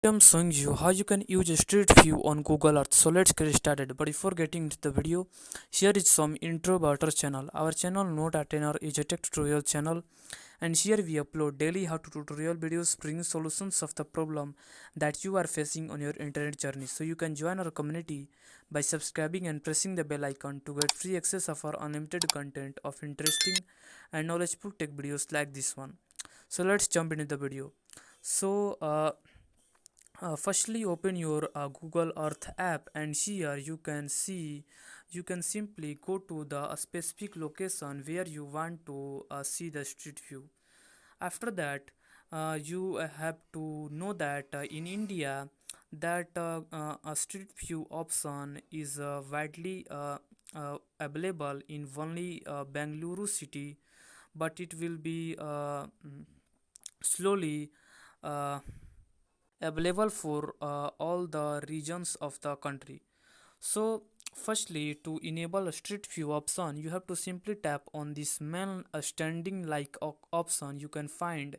I'm showing you how you can use a street view on Google Earth. So let's get started. But before getting into the video, here is some intro about our channel. Our channel Noteartener is a tech tutorial channel, and here we upload daily how to tutorial videos bringing solutions of the problem that you are facing on your internet journey. So you can join our community by subscribing and pressing the bell icon to get free access of our unlimited content of interesting and knowledgeable tech videos like this one. So let's jump into the video. Firstly, open your Google Earth app, and here you can simply go to the specific location where you want to see the street view. After that, you have to know that in India, that a street view option is widely available in only Bangalore city, but it will be slowly uh, available for all the regions of the country. So, firstly, to enable a street view option, you have to simply tap on this main standing like option you can find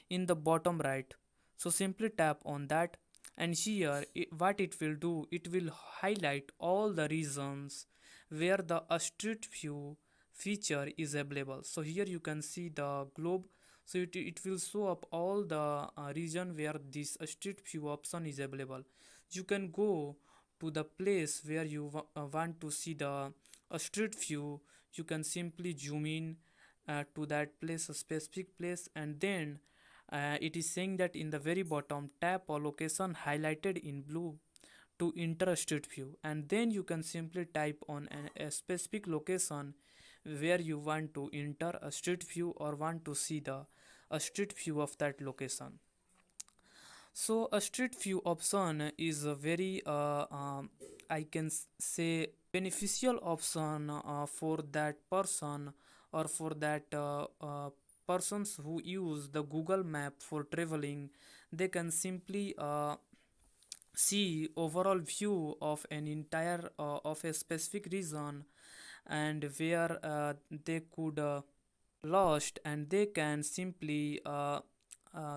in the bottom right. So, simply tap on that, and here what it will do, it will highlight all the regions where the street view feature is available. So, here you can see the globe, so it will show up all the region where this street view option is available. You can go to the place where you want to see the street view. You can simply zoom in to that place, a specific place, and then it is saying that in the very bottom, tap a location highlighted in blue to enter a street view, and then you can simply type on a specific location where you want to enter a street view or want to see the a street view of that location. So a street view option is a very I can say beneficial option for that person or for that persons who use the Google map for traveling. They can simply see overall view of an entire of a specific region, and where they could lost, and they can simply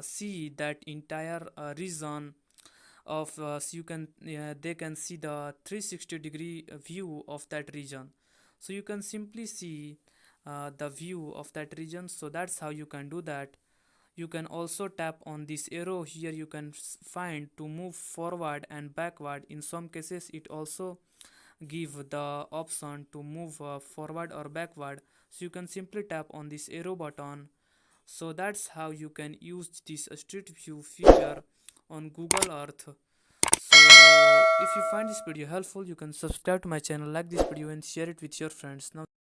see that entire region of so you can they can see the 360-degree view of that region. So you can simply see the view of that region. So that's how you can do that. You can also tap on this arrow here. You can find to move forward and backward. In some cases it also give the option to move forward or backward. So you can simply tap on this arrow button. So that's how you can use this street view feature on Google Earth. So if you find this video helpful, you can subscribe to my channel, like this video, and share it with your friends. Now